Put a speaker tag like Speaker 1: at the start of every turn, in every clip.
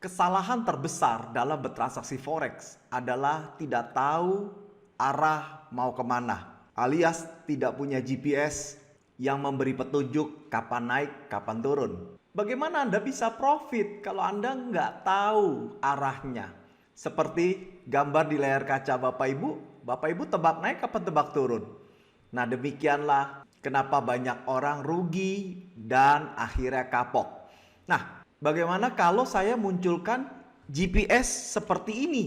Speaker 1: Kesalahan terbesar dalam bertransaksi forex adalah tidak tahu arah mau kemana, alias tidak punya GPS yang memberi petunjuk kapan naik, kapan turun. Bagaimana Anda bisa profit kalau Anda nggak tahu arahnya? Seperti gambar di layar kaca Bapak Ibu tebak naik kapan tebak turun. Nah, demikianlah kenapa banyak orang rugi dan akhirnya kapok. Nah, bagaimana kalau saya munculkan GPS seperti ini?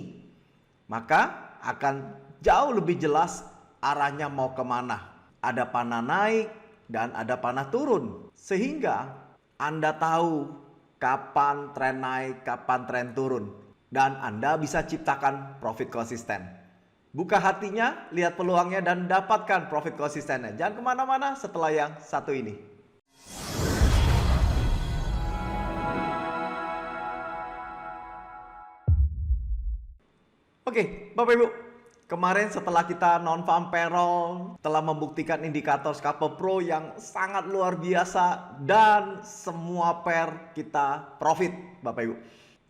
Speaker 1: Maka akan jauh lebih jelas arahnya mau kemana. Ada panah naik dan ada panah turun. Sehingga Anda tahu kapan tren naik, kapan tren turun. Dan Anda bisa ciptakan profit konsisten. Buka hatinya, lihat peluangnya dan dapatkan profit konsistennya. Jangan kemana-mana setelah yang satu ini. Oke, Bapak Ibu, kemarin setelah kita non-farm payroll telah membuktikan indikator scalper pro yang sangat luar biasa dan semua pair kita profit, Bapak Ibu.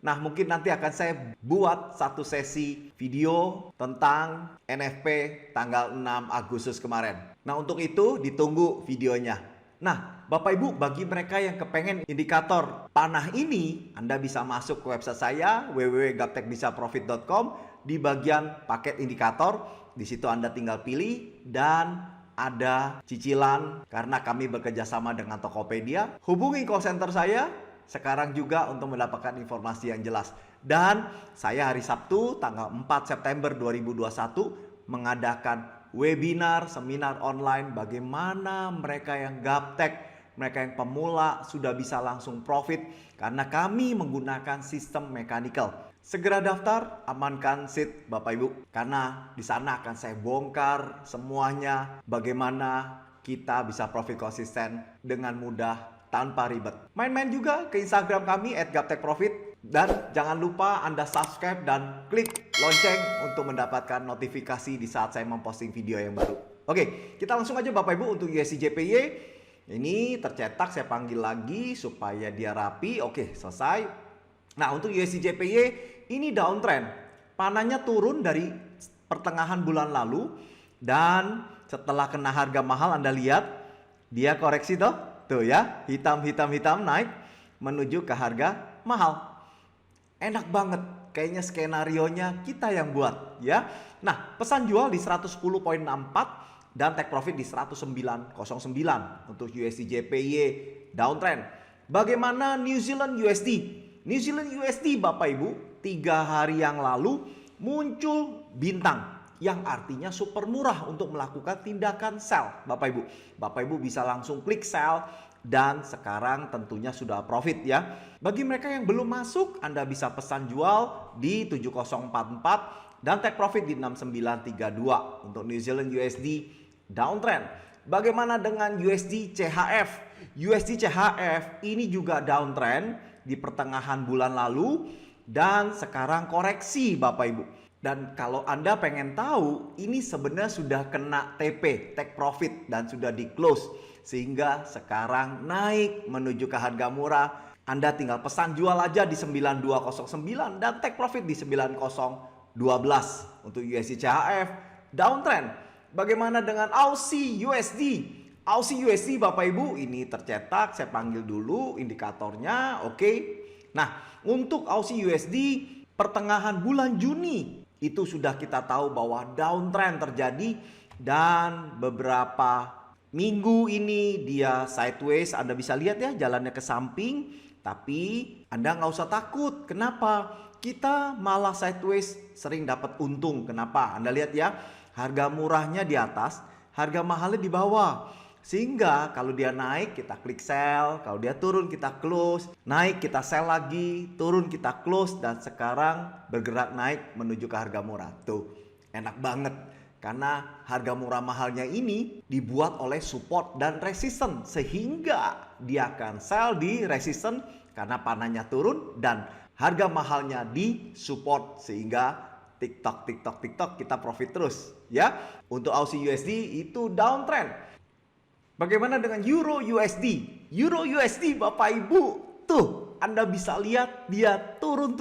Speaker 1: Nah, mungkin nanti akan saya buat satu sesi video tentang NFP tanggal 6 Agustus kemarin. Nah, untuk itu ditunggu videonya. Nah, Bapak Ibu, bagi mereka yang kepengen indikator panah ini, Anda bisa masuk ke website saya www.gaptekbisaprofit.com. Di bagian paket indikator, di situ Anda tinggal pilih dan ada cicilan karena kami bekerja sama dengan Tokopedia. Hubungi call center saya sekarang juga untuk mendapatkan informasi yang jelas. Dan saya hari Sabtu tanggal 4 September 2021 mengadakan webinar, seminar online bagaimana mereka yang gaptek, mereka yang pemula sudah bisa langsung profit karena kami menggunakan sistem mechanical. Segera daftar, amankan seat Bapak Ibu, karena di sana akan saya bongkar semuanya bagaimana kita bisa profit konsisten dengan mudah tanpa ribet. Main-main juga ke Instagram kami @gaptekprofit dan jangan lupa Anda subscribe dan klik lonceng untuk mendapatkan notifikasi di saat saya memposting video yang baru. Oke, kita langsung aja Bapak Ibu untuk USDJPY. Ini tercetak, saya panggil lagi supaya dia rapi. Oke, selesai. Nah, untuk USDJPY ini downtrend. Panahnya turun dari pertengahan bulan lalu dan setelah kena harga mahal Anda lihat dia koreksi toh. Tuh ya, hitam naik menuju ke harga mahal. Enak banget, kayaknya skenarionya kita yang buat ya. Nah, pesan jual di 110.64 dan take profit di 109.09 untuk USDJPY downtrend. Bagaimana New Zealand USD? New Zealand USD Bapak Ibu 3 hari yang lalu muncul bintang yang artinya super murah untuk melakukan tindakan sell Bapak Ibu. Bapak Ibu bisa langsung klik sell dan sekarang tentunya sudah profit ya. Bagi mereka yang belum masuk, Anda bisa pesan jual di 7044 dan take profit di 6932 untuk New Zealand USD downtrend. Bagaimana dengan USD CHF? USD CHF ini juga downtrend di pertengahan bulan lalu dan sekarang koreksi Bapak Ibu. Dan kalau Anda pengen tahu, ini sebenarnya sudah kena TP, take profit, dan sudah di close. Sehingga sekarang naik menuju ke harga murah. Anda tinggal pesan jual aja di 9209 dan take profit di 9012 untuk USD CHF downtrend. Bagaimana dengan Aussie USD? Aussie USD Bapak Ibu ini tercetak, saya panggil dulu indikatornya, oke. Nah, untuk Aussie USD pertengahan bulan Juni itu sudah kita tahu bahwa downtrend terjadi dan beberapa minggu ini dia sideways. Anda bisa lihat ya jalannya ke samping, tapi Anda nggak usah takut. Kenapa? Kita malah sideways sering dapat untung. Kenapa? Anda lihat ya, harga murahnya di atas, harga mahalnya di bawah. Sehingga kalau dia naik kita klik sell, kalau dia turun kita close, naik kita sell lagi, turun kita close, dan sekarang bergerak naik menuju ke harga murah. Tuh, enak banget. Karena harga murah mahalnya ini dibuat oleh support dan resistance, sehingga dia akan sell di resistance karena panahnya turun dan harga mahalnya di support, sehingga TikTok kita profit terus ya. Untuk Aussie USD itu downtrend. Bagaimana dengan Euro USD? Euro USD Bapak Ibu, tuh Anda bisa lihat dia turun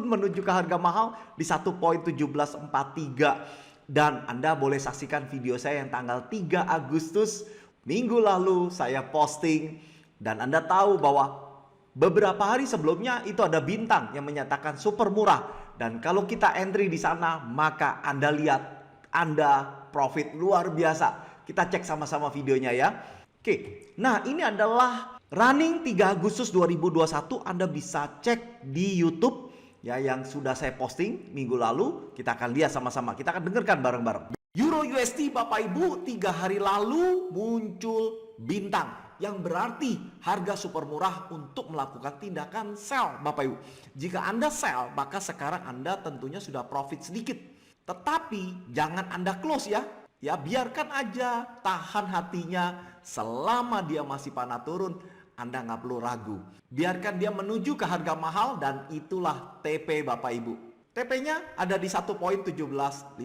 Speaker 1: menuju ke harga mahal di 1.1743. Dan Anda boleh saksikan video saya yang tanggal 3 Agustus minggu lalu saya posting. Dan Anda tahu bahwa beberapa hari sebelumnya itu ada bintang yang menyatakan super murah. Dan kalau kita entry di sana, maka Anda lihat Anda profit luar biasa. Kita cek sama-sama videonya ya. Oke, nah ini adalah running 3 Agustus 2021. Anda bisa cek di YouTube ya yang sudah saya posting minggu lalu. Kita akan lihat sama-sama. Kita akan dengarkan bareng-bareng. Euro USD Bapak Ibu 3 hari lalu muncul bintang, yang berarti harga super murah untuk melakukan tindakan sell Bapak Ibu. Jika Anda sell, maka sekarang Anda tentunya sudah profit sedikit. Tetapi jangan Anda close ya. Ya biarkan aja, tahan hatinya selama dia masih panah turun. Anda nggak perlu ragu. Biarkan dia menuju ke harga mahal dan itulah TP Bapak Ibu. TP-nya ada di 1.1750.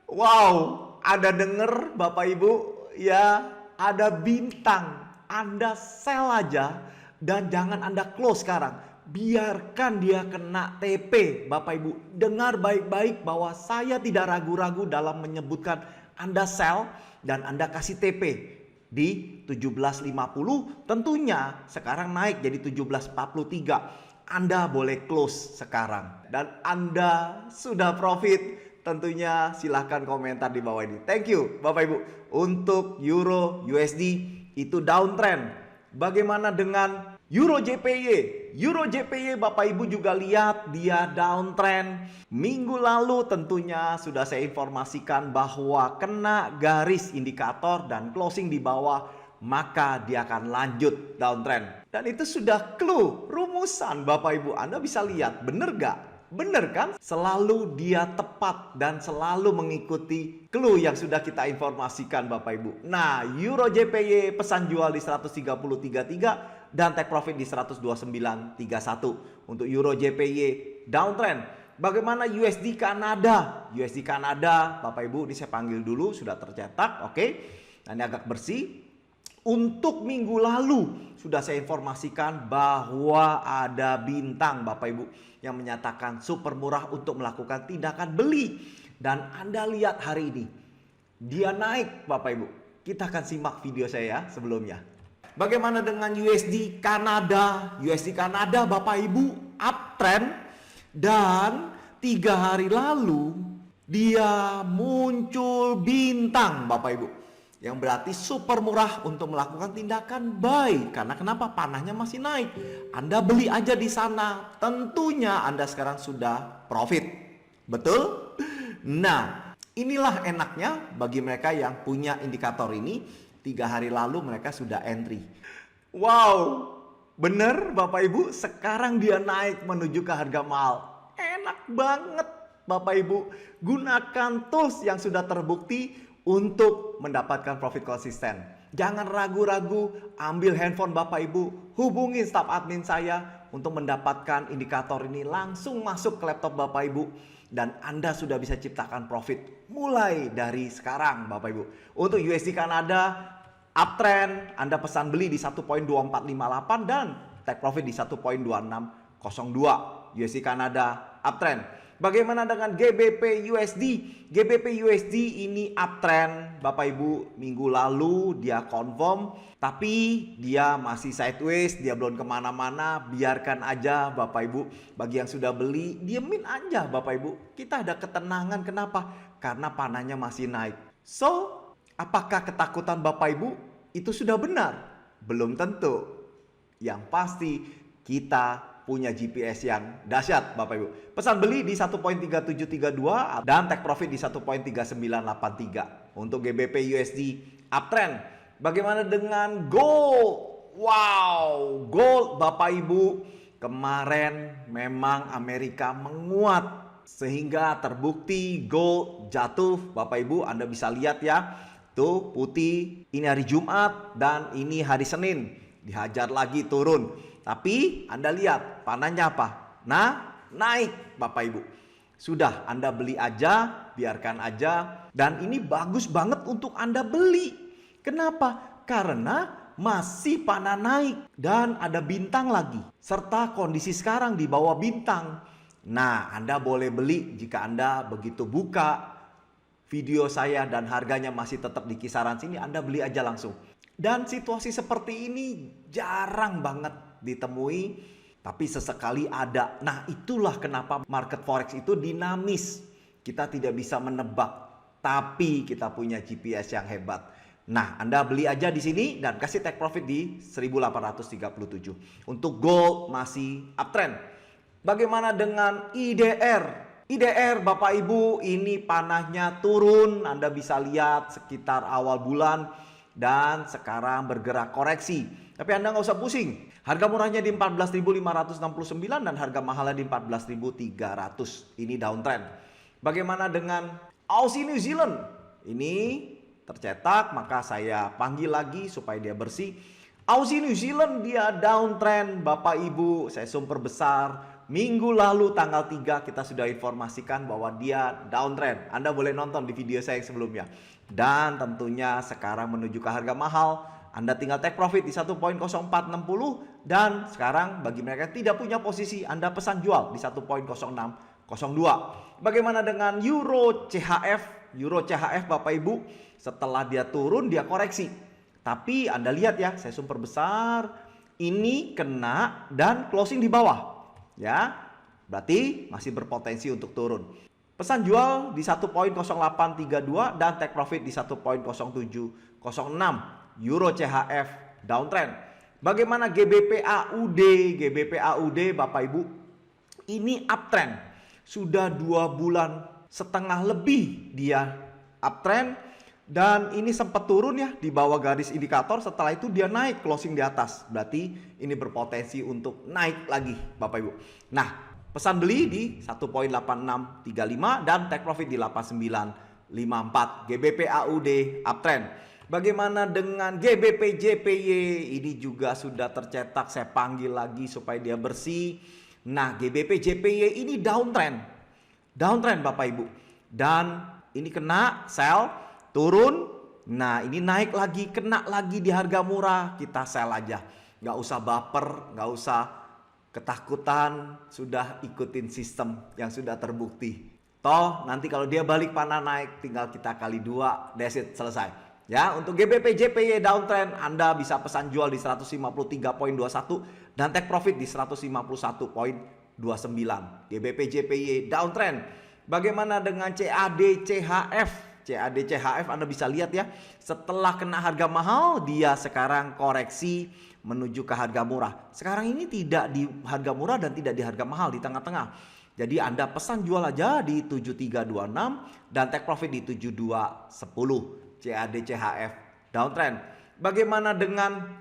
Speaker 1: Wow, ada denger Bapak Ibu ya, ada bintang. Anda sell aja dan jangan Anda close sekarang. Biarkan dia kena TP Bapak Ibu. Dengar baik-baik bahwa saya tidak ragu-ragu dalam menyebutkan Anda sell dan Anda kasih TP di 1750. Tentunya sekarang naik jadi 1743. Anda boleh close sekarang dan Anda sudah profit. Tentunya silahkan komentar di bawah ini. Thank you Bapak Ibu. Untuk Euro USD itu downtrend. Bagaimana dengan Euro JPY? Euro JPY Bapak Ibu juga lihat dia downtrend. Minggu lalu tentunya sudah saya informasikan bahwa kena garis indikator dan closing di bawah, maka dia akan lanjut downtrend. Dan itu sudah clue, rumusan Bapak Ibu. Anda bisa lihat, bener gak? Bener kan? Selalu dia tepat dan selalu mengikuti clue yang sudah kita informasikan Bapak Ibu. Nah, Euro JPY pesan jual di 130.33 dan take profit di 129.31. Untuk Euro JPY downtrend. Bagaimana USD Kanada? USD Kanada Bapak Ibu, ini saya panggil dulu, sudah tercetak, oke. Nah, ini agak bersih. Untuk minggu lalu sudah saya informasikan bahwa ada bintang Bapak Ibu yang menyatakan super murah untuk melakukan tindakan beli. Dan Anda lihat hari ini dia naik Bapak Ibu. Kita akan simak video saya sebelumnya. Bagaimana dengan USD Kanada? USD Kanada Bapak Ibu uptrend dan 3 hari lalu dia muncul bintang Bapak Ibu. Yang berarti super murah untuk melakukan tindakan buy. Karena kenapa? Panahnya masih naik. Anda beli aja di sana. Tentunya Anda sekarang sudah profit. Betul? Nah, inilah enaknya bagi mereka yang punya indikator ini. 3 hari lalu mereka sudah entry. Wow, bener Bapak Ibu, sekarang dia naik menuju ke harga mahal. Enak banget Bapak Ibu. Gunakan tools yang sudah terbukti untuk mendapatkan profit konsisten. Jangan ragu-ragu, ambil handphone Bapak Ibu, hubungi staf admin saya untuk mendapatkan indikator ini, langsung masuk ke laptop Bapak Ibu. Dan Anda sudah bisa ciptakan profit mulai dari sekarang Bapak Ibu. Untuk USD Kanada uptrend, Anda pesan beli di 1.2458 dan take profit di 1.2602. USD Kanada uptrend. Bagaimana dengan GBP USD? GBP USD ini uptrend Bapak Ibu, minggu lalu dia confirm, tapi dia masih sideways, dia belum kemana-mana. Biarkan aja Bapak Ibu. Bagi yang sudah beli, diemin aja Bapak Ibu. Kita ada ketenangan, kenapa? Karena panahnya masih naik. So, apakah ketakutan Bapak Ibu itu sudah benar? Belum tentu. Yang pasti kita punya GPS yang dahsyat Bapak Ibu. Pesan beli di 1.3732 dan take profit di 1.3983. Untuk GBP USD uptrend. Bagaimana dengan gold? Wow, gold Bapak Ibu, kemarin memang Amerika menguat sehingga terbukti gold jatuh Bapak Ibu. Anda bisa lihat ya, tuh putih, ini hari Jumat dan ini hari Senin, dihajar lagi turun. Tapi Anda lihat panahnya apa? Nah, naik Bapak Ibu. Sudah Anda beli aja, biarkan aja. Dan ini bagus banget untuk Anda beli. Kenapa? Karena masih panah naik dan ada bintang lagi. Serta kondisi sekarang di bawah bintang. Nah, Anda boleh beli jika Anda begitu buka video saya dan harganya masih tetap di kisaran sini, Anda beli aja langsung. Dan situasi seperti ini jarang banget ditemui, tapi sesekali ada. Nah, itulah kenapa market forex itu dinamis. Kita tidak bisa menebak, tapi kita punya GPS yang hebat. Nah, Anda beli aja di sini dan kasih take profit di 1837. Untuk gold masih uptrend. Bagaimana dengan IDR? IDR Bapak Ibu ini panahnya turun. Anda bisa lihat sekitar awal bulan dan sekarang bergerak koreksi. Tapi Anda nggak usah pusing. Harga murahnya di 14.569 dan harga mahalnya di 14.300. Ini downtrend. Bagaimana dengan Aussie New Zealand? Ini tercetak, maka saya panggil lagi supaya dia bersih. Aussie New Zealand dia downtrend Bapak Ibu. Saya zoom perbesar. Minggu lalu tanggal 3 kita sudah informasikan bahwa dia downtrend. Anda boleh nonton di video saya yang sebelumnya. Dan tentunya sekarang menuju ke harga mahal. Anda tinggal take profit di 1.0460. Dan sekarang bagi mereka yang tidak punya posisi, Anda pesan jual di 1.0602. Bagaimana dengan Euro CHF? Euro CHF Bapak Ibu, setelah dia turun dia koreksi. Tapi Anda lihat ya, saya zoom perbesar, ini kena dan closing di bawah. Ya, berarti masih berpotensi untuk turun. Pesan jual di 1.0832 dan take profit di 1.0706. Euro CHF downtrend. Bagaimana GBP AUD? GBP AUD Bapak Ibu, ini uptrend. Sudah 2 bulan setengah lebih dia uptrend. Dan ini sempat turun ya di bawah garis indikator. Setelah itu dia naik closing di atas. Berarti ini berpotensi untuk naik lagi Bapak Ibu. Nah, pesan beli di 1.8635 dan take profit di 8954. GBP AUD uptrend. Bagaimana dengan GBP JPY? Ini juga sudah tercetak. Saya panggil lagi supaya dia bersih. Nah, GBP JPY ini downtrend. Downtrend Bapak Ibu. Dan ini kena sell, turun. Nah, ini naik lagi, kena lagi di harga murah. Kita sell aja. Nggak usah baper, nggak usah ketakutan. Sudah ikutin sistem yang sudah terbukti. Toh, nanti kalau dia balik panah naik, tinggal kita kali 2, that's it, selesai. Ya, untuk GBP JPY downtrend Anda bisa pesan jual di 153.21 dan take profit di 151.29. GBP JPY downtrend. Bagaimana dengan CAD CHF? CAD CHF Anda bisa lihat ya, setelah kena harga mahal dia sekarang koreksi menuju ke harga murah. Sekarang ini tidak di harga murah dan tidak di harga mahal, di tengah-tengah. Jadi Anda pesan jual aja di 7326 dan take profit di 7210. CAD CHF downtrend. Bagaimana dengan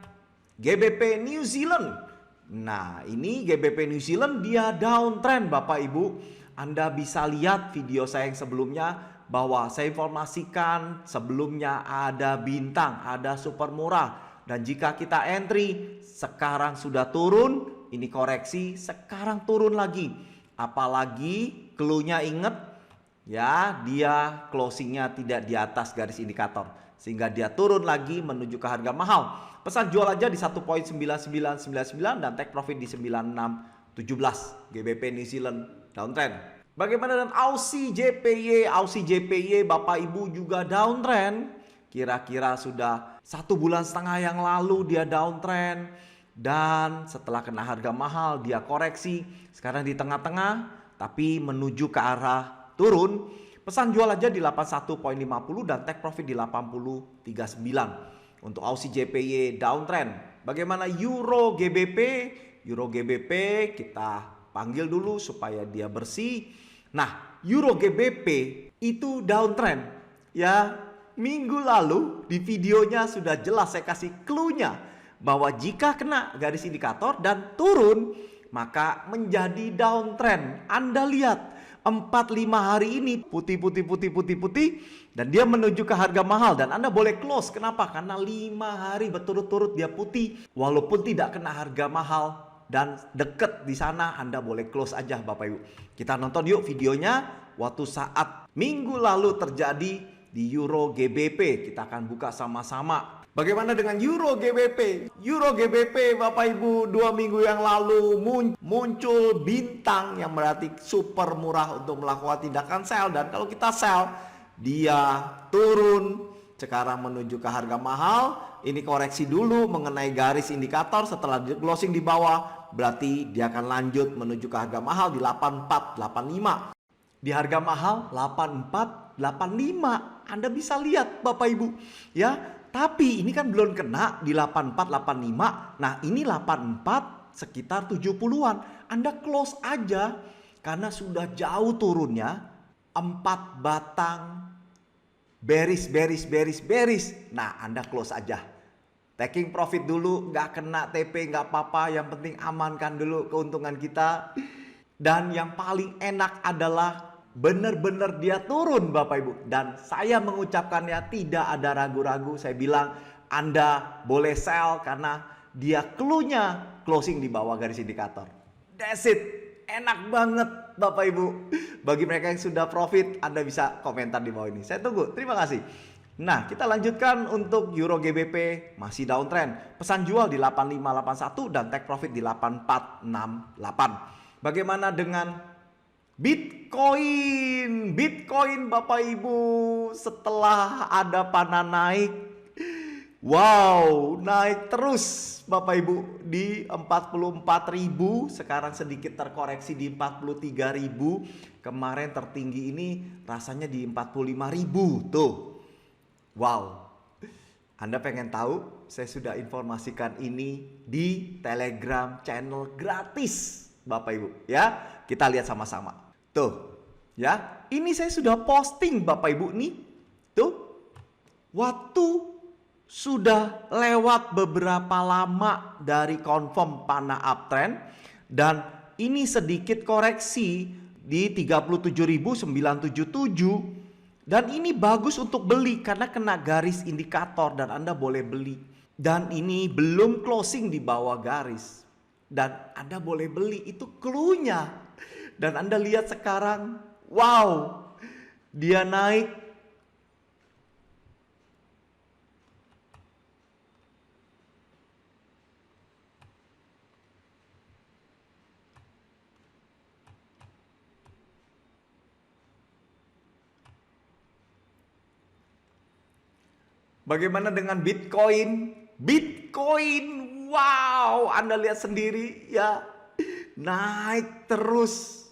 Speaker 1: GBP New Zealand? Nah, ini GBP New Zealand dia downtrend Bapak Ibu. Anda bisa lihat video saya yang sebelumnya bahwa saya informasikan sebelumnya ada bintang, ada super murah. Dan jika kita entry, sekarang sudah turun, ini koreksi, sekarang turun lagi. Apalagi clue-nya ingat, ya, dia closingnya tidak di atas garis indikator. Sehingga dia turun lagi menuju ke harga mahal. Pesan jual aja di 1.9999 dan take profit di 9617. GBP New Zealand downtrend. Bagaimana dengan Aussie JPY? Aussie JPY Bapak Ibu juga downtrend. Kira-kira sudah 1,5 bulan yang lalu dia downtrend. Dan setelah kena harga mahal dia koreksi. Sekarang di tengah-tengah tapi menuju ke arah turun. Pesan jual aja di 81.50 dan take profit di 80.39. Untuk Aussie JPY downtrend. Bagaimana Euro GBP? Euro GBP kita panggil dulu supaya dia bersih. Nah, Euro GBP itu downtrend. Ya, minggu lalu di videonya sudah jelas saya kasih clue-nya bahwa jika kena garis indikator dan turun maka menjadi downtrend. Anda lihat 4-5 hari ini putih dan dia menuju ke harga mahal dan Anda boleh close. Kenapa? Karena 5 hari berturut-turut dia putih walaupun tidak kena harga mahal dan deket di sana. Anda boleh close aja Bapak Ibu. Kita nonton yuk videonya waktu saat minggu lalu terjadi di Euro GBP. Kita akan buka sama-sama. Bagaimana dengan Euro GBP? Euro GBP Bapak Ibu 2 minggu yang lalu muncul bintang yang berarti super murah untuk melakukan tindakan sell. Dan kalau kita sell, dia turun sekarang menuju ke harga mahal. Ini koreksi dulu mengenai garis indikator, setelah closing di bawah berarti dia akan lanjut menuju ke harga mahal di 8485. Di harga mahal 8485. Anda bisa lihat Bapak Ibu ya. Tapi ini kan belum kena di 8485. Nah, ini 84 sekitar 70-an. Anda close aja karena sudah jauh turunnya. 4 batang bearish. Nah, Anda close aja. Taking profit dulu, nggak kena TP, nggak apa-apa. Yang penting amankan dulu keuntungan kita. Dan yang paling enak adalah benar-benar dia turun Bapak Ibu. Dan saya mengucapkannya tidak ada ragu-ragu. Saya bilang Anda boleh sell karena dia clue-nya closing di bawah garis indikator. That's it. Enak banget Bapak Ibu. Bagi mereka yang sudah profit, Anda bisa komentar di bawah ini. Saya tunggu. Terima kasih. Nah, kita lanjutkan untuk Euro GBP masih downtrend. Pesan jual di 8581 dan take profit di 8468. Bagaimana dengan Bitcoin? Bitcoin Bapak Ibu setelah ada panah naik, wow, naik terus Bapak Ibu di 44.000, sekarang sedikit terkoreksi di 43.000. Kemarin tertinggi ini rasanya di 45.000 tuh. Wow. Anda pengen tahu? Saya sudah informasikan ini di Telegram channel gratis Bapak Ibu ya. Kita lihat sama-sama. Tuh, ya, ini saya sudah posting Bapak Ibu nih. Tuh, waktu sudah lewat beberapa lama dari confirm panah uptrend. Dan ini sedikit koreksi di 37.977. Dan ini bagus untuk beli karena kena garis indikator dan Anda boleh beli. Dan ini belum closing di bawah garis. Dan Anda boleh beli, itu clue-nya. Dan Anda lihat sekarang, wow, dia naik. Bagaimana dengan Bitcoin? Bitcoin, wow, Anda lihat sendiri ya, naik terus.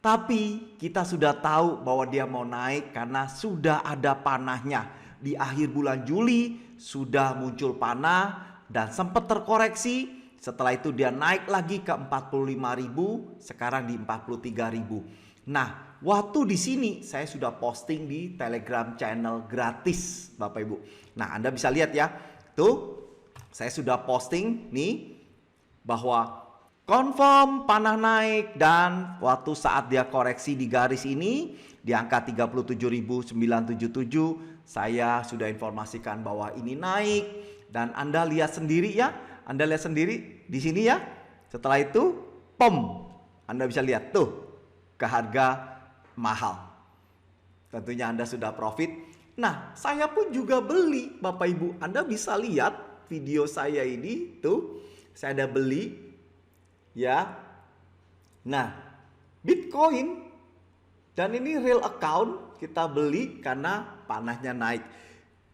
Speaker 1: Tapi kita sudah tahu bahwa dia mau naik karena sudah ada panahnya. Di akhir bulan Juli sudah muncul panah dan sempat terkoreksi. Setelah itu dia naik lagi ke 45.000, sekarang di 43.000. Nah, waktu di sini saya sudah posting di Telegram channel gratis Bapak Ibu. Nah, Anda bisa lihat ya. Tuh, saya sudah posting nih bahwa confirm panah naik dan waktu saat dia koreksi di garis ini di angka 37.977 saya sudah informasikan bahwa ini naik dan Anda lihat sendiri ya. Anda lihat sendiri di sini ya. Setelah itu Anda bisa lihat tuh ke harga mahal. Tentunya Anda sudah profit. Nah, saya pun juga beli Bapak Ibu. Anda bisa lihat video saya ini tuh. Saya ada beli ya. Nah, Bitcoin dan ini real account kita beli karena panahnya naik.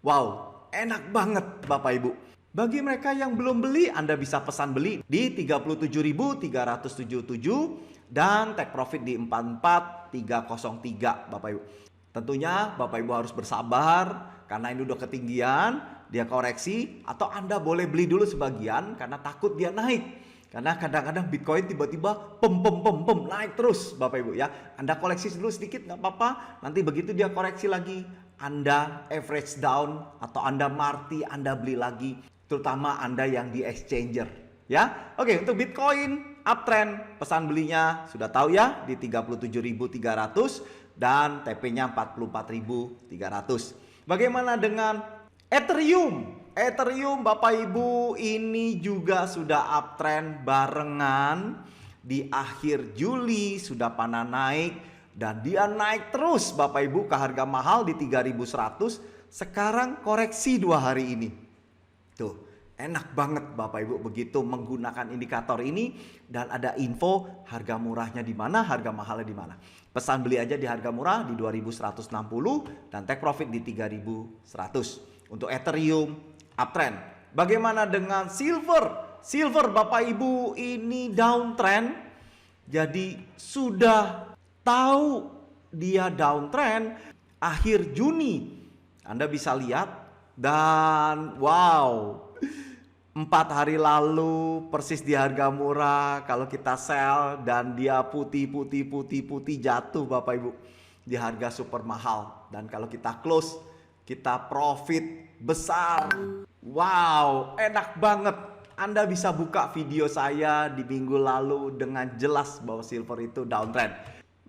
Speaker 1: Wow, enak banget Bapak Ibu. Bagi mereka yang belum beli, Anda bisa pesan beli di 37.377 dan take profit di 44.303 Bapak Ibu. Tentunya Bapak Ibu harus bersabar karena ini udah ketinggian, dia koreksi, atau Anda boleh beli dulu sebagian karena takut dia naik. Karena kadang-kadang Bitcoin tiba-tiba naik terus Bapak Ibu ya. Anda koleksi dulu sedikit nggak apa-apa. Nanti begitu dia koreksi lagi, Anda average down atau Anda marti, Anda beli lagi. Terutama Anda yang di exchanger ya. Oke, untuk Bitcoin uptrend, pesan belinya sudah tahu ya di 37.300 dan TP-nya 44.300. Bagaimana dengan Ethereum? Ethereum Bapak Ibu ini juga sudah uptrend barengan. Di akhir Juli sudah panah naik dan dia naik terus Bapak Ibu ke harga mahal di 3.100. Sekarang koreksi 2 hari ini. Tuh, enak banget Bapak Ibu begitu menggunakan indikator ini dan ada info harga murahnya di mana, harga mahalnya di mana. Pesan beli aja di harga murah di 2160 dan take profit di 3100. Untuk Ethereum uptrend. Bagaimana dengan silver? Silver Bapak Ibu ini downtrend. Jadi sudah tahu dia downtrend akhir Juni. Anda bisa lihat dan wow, 4 hari lalu persis di harga murah kalau kita sell dan dia putih jatuh Bapak Ibu di harga super mahal, dan kalau kita close kita profit besar. Wow, enak banget. Anda bisa buka video saya di minggu lalu dengan jelas bahwa silver itu downtrend.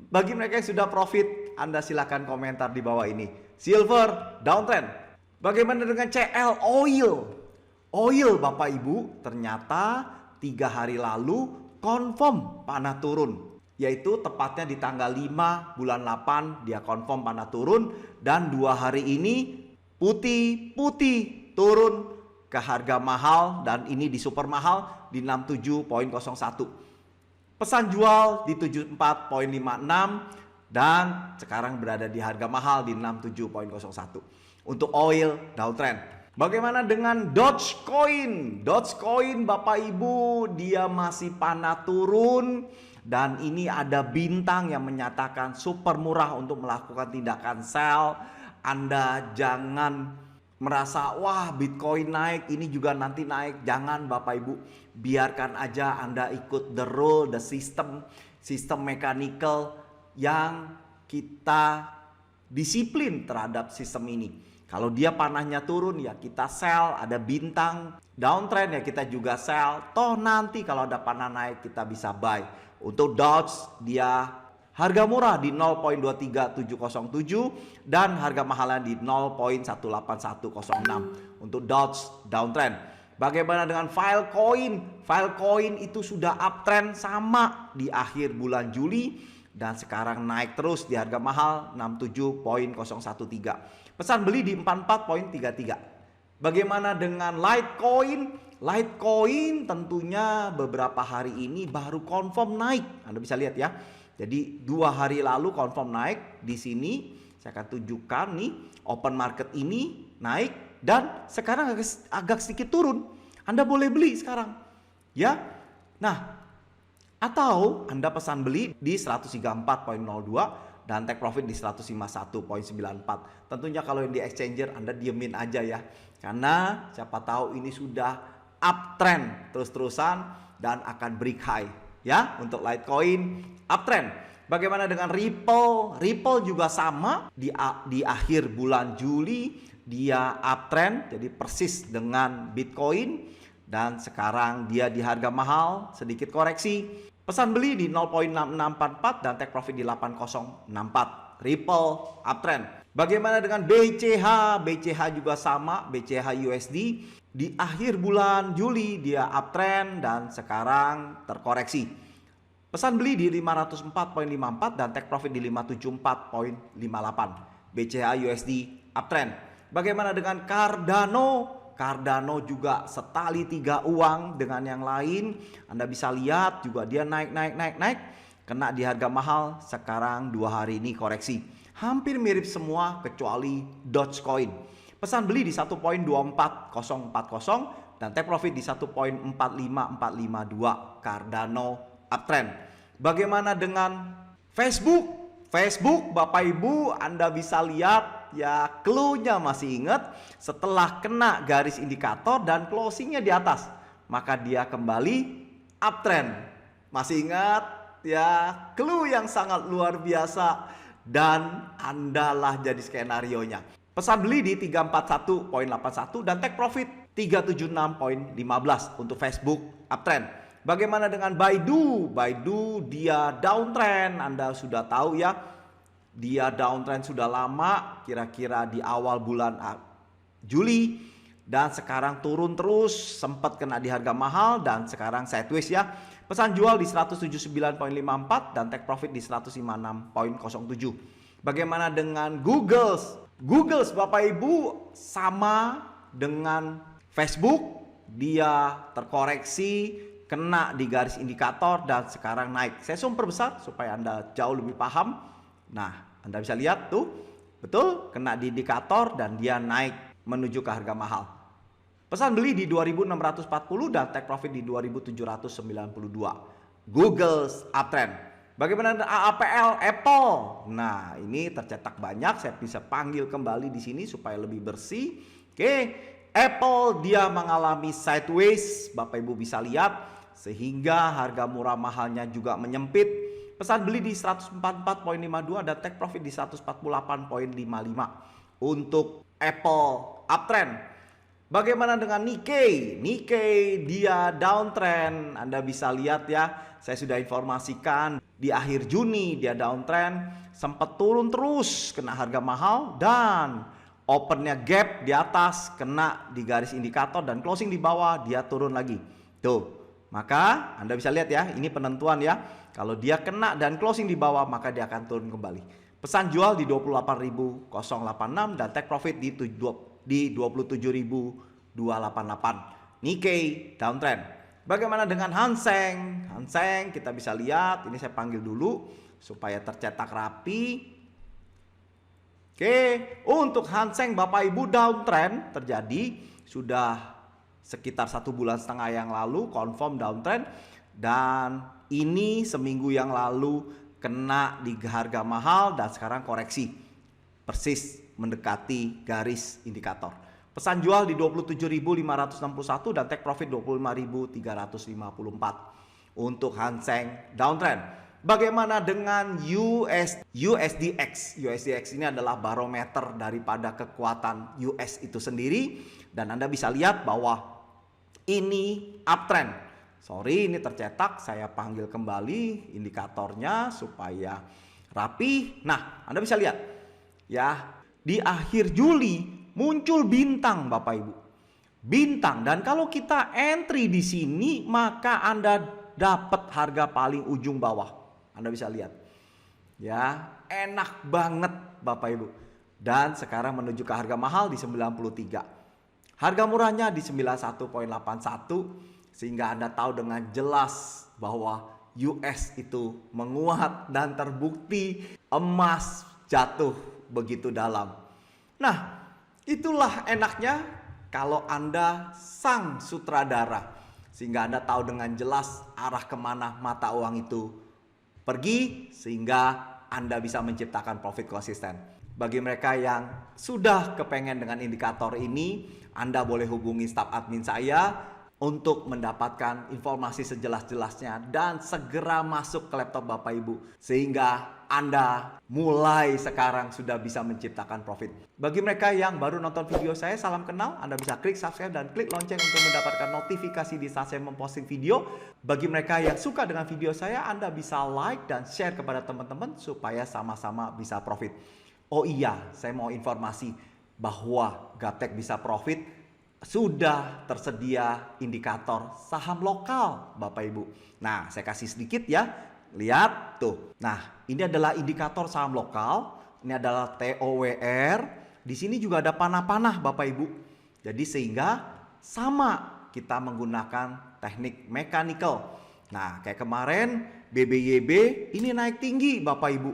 Speaker 1: Bagi mereka yang sudah profit, Anda silakan komentar di bawah ini. Silver downtrend. Bagaimana dengan CL oil? Oil Bapak Ibu ternyata 3 hari lalu confirm panah turun. Yaitu tepatnya di tanggal 5 bulan 8 dia confirm panah turun. Dan 2 hari ini putih turun ke harga mahal, dan ini di super mahal di 67.01. Pesan jual di 74.56 dan sekarang berada di harga mahal di 67.01. Untuk oil downtrend. Bagaimana dengan Dogecoin? Dogecoin Bapak Ibu dia masih panah turun dan ini ada bintang yang menyatakan super murah untuk melakukan tindakan sell. Anda jangan merasa wah Bitcoin naik, ini juga nanti naik. Jangan Bapak Ibu, biarkan aja Anda ikut the rule, the system mechanical yang kita disiplin terhadap sistem ini. Kalau dia panahnya turun ya kita sell, ada bintang downtrend ya kita juga sell. Toh nanti kalau ada panah naik kita bisa buy. Untuk Doge dia harga murah di 0.23707 dan harga mahalnya di 0.18106 untuk Doge downtrend. Bagaimana dengan Filecoin? Filecoin itu sudah uptrend sama di akhir bulan Juli dan sekarang naik terus di harga mahal 67.013. Pesan beli di 44.33. Bagaimana dengan Litecoin? Litecoin tentunya beberapa hari ini baru confirm naik. Anda bisa lihat ya. Jadi 2 hari lalu confirm naik di sini. Saya akan tunjukkan nih open market ini naik dan sekarang agak sedikit turun. Anda boleh beli sekarang. Ya. Nah, atau Anda pesan beli di 134.02 dan take profit di 151.94. Tentunya kalau yang di exchanger Anda diemin aja ya. Karena siapa tahu ini sudah uptrend terus-terusan dan akan break high. Ya, untuk Litecoin uptrend. Bagaimana dengan Ripple? Ripple juga sama di akhir bulan Juli dia uptrend, jadi persis dengan Bitcoin dan sekarang dia di harga mahal, sedikit koreksi. Pesan beli di 0.6644 dan take profit di 8064. Ripple uptrend. Bagaimana dengan BCH? BCH juga sama, BCH USD di akhir bulan Juli dia uptrend dan sekarang terkoreksi. Pesan beli di 504.54 dan take profit di 574.58. BCH USD uptrend. Bagaimana dengan Cardano? Cardano juga setali 3 uang dengan yang lain. Anda bisa lihat juga dia naik. Kena di harga mahal, sekarang 2 hari ini koreksi. Hampir mirip semua kecuali Dogecoin. Pesan beli di 1.24040 dan take profit di 1.45452. Cardano uptrend. Bagaimana dengan Facebook? Facebook Bapak Ibu Anda bisa lihat ya, clue-nya masih ingat, setelah kena garis indikator dan closingnya di atas maka dia kembali uptrend. Masih ingat ya, clue yang sangat luar biasa dan Andalah jadi skenario-nya. Pesan beli di 341.81 dan take profit 376.15 untuk Facebook uptrend. Bagaimana dengan Baidu? Baidu dia downtrend. Anda sudah tahu ya, dia downtrend sudah lama, kira-kira di awal bulan Juli dan sekarang turun terus, sempat kena di harga mahal dan sekarang sideways ya. Pesan jual di 179.54 dan take profit di 156.07. Bagaimana dengan Google? Google Bapak Ibu sama dengan Facebook dia terkoreksi, kena di garis indikator dan sekarang naik. Saya zoom perbesar supaya Anda jauh lebih paham. Nah, Anda bisa lihat tuh, betul kena di indikator dan dia naik menuju ke harga mahal. Pesan beli di 2640 dan take profit di 2792. Google's uptrend. Bagaimana dengan AAPL Apple? Nah, ini tercetak banyak, saya bisa panggil kembali di sini supaya lebih bersih. Oke, Apple dia mengalami sideways, Bapak Ibu bisa lihat, sehingga harga murah mahalnya juga menyempit. Pesan beli di 144.52 dan take profit di 148.55 untuk Apple uptrend. Bagaimana dengan Nikkei? Nikkei dia downtrend. Anda bisa lihat ya, saya sudah informasikan di akhir Juni dia downtrend, sempat turun terus, kena harga mahal dan opennya gap di atas, kena di garis indikator dan closing di bawah, dia turun lagi. Tuh, maka Anda bisa lihat ya, ini penentuan ya. Kalau dia kena dan closing di bawah, maka dia akan turun kembali. Pesan jual di 28.086 dan take profit di 27.288. Nikkei downtrend. Bagaimana dengan Hang Seng? Hang Seng kita bisa lihat, ini saya panggil dulu supaya tercetak rapi. Oke, untuk Hang Seng Bapak Ibu downtrend terjadi sudah sekitar 1,5 bulan yang lalu confirm downtrend, dan ini seminggu yang lalu kena di harga mahal dan sekarang koreksi persis mendekati garis indikator. Pesan jual di 27.561 dan take profit 25.354 untuk Hang Seng downtrend. Bagaimana dengan USDX? USDX ini adalah barometer daripada kekuatan US itu sendiri, dan Anda bisa lihat bahwa ini uptrend. Sorry, ini tercetak, saya panggil kembali indikatornya supaya rapi. Nah, Anda bisa lihat ya, di akhir Juli muncul bintang Bapak Ibu. Bintang, dan kalau kita entry di sini maka Anda dapat harga paling ujung bawah. Anda bisa lihat ya, enak banget Bapak Ibu. Dan sekarang menuju ke harga mahal di 93. Harga murahnya di 91.81, sehingga Anda tahu dengan jelas bahwa US itu menguat dan terbukti emas jatuh begitu dalam. Nah, itulah enaknya kalau Anda sang sutradara, sehingga Anda tahu dengan jelas arah kemana mata uang itu pergi, sehingga Anda bisa menciptakan profit konsisten. Bagi mereka yang sudah kepengen dengan indikator ini, Anda boleh hubungi staf admin saya untuk mendapatkan informasi sejelas-jelasnya dan segera masuk ke laptop Bapak Ibu, sehingga Anda mulai sekarang sudah bisa menciptakan profit. Bagi mereka yang baru nonton video saya, salam kenal. Anda bisa klik subscribe dan klik lonceng untuk mendapatkan notifikasi di saat saya memposting video. Bagi mereka yang suka dengan video saya, Anda bisa like dan share kepada teman-teman supaya sama-sama bisa profit. Oh iya, saya mau informasi bahwa Gaptek bisa profit, sudah tersedia indikator saham lokal Bapak Ibu. Nah, saya kasih sedikit ya. Lihat tuh. Nah, ini adalah indikator saham lokal. Ini adalah TOWR. Di sini juga ada panah-panah Bapak Ibu. Jadi sehingga sama kita menggunakan teknik mechanical. Nah, kayak kemarin BBYB ini naik tinggi Bapak Ibu.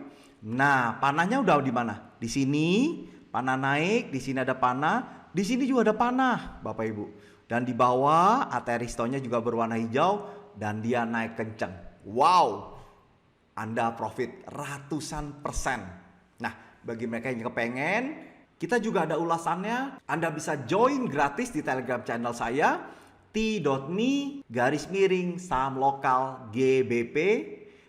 Speaker 1: Nah, panahnya udah di mana? Di sini panah naik, di sini ada panah, di sini juga ada panah Bapak Ibu. Dan di bawah ATR-nya juga berwarna hijau dan dia naik kencang. Wow. Anda profit ratusan persen. Nah, bagi mereka yang kepengen, kita juga ada ulasannya. Anda bisa join gratis di Telegram channel saya, t.me/saham lokal GBP,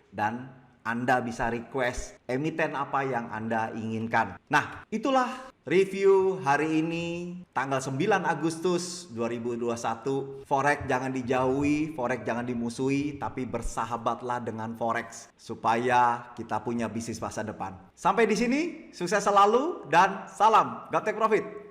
Speaker 1: dan Anda bisa request emiten apa yang Anda inginkan. Nah, itulah review hari ini tanggal 9 Agustus 2021. Forex jangan dijauhi, Forex jangan dimusuhi, tapi bersahabatlah dengan Forex supaya kita punya bisnis masa depan. Sampai di sini, sukses selalu dan salam Gaptek Profit.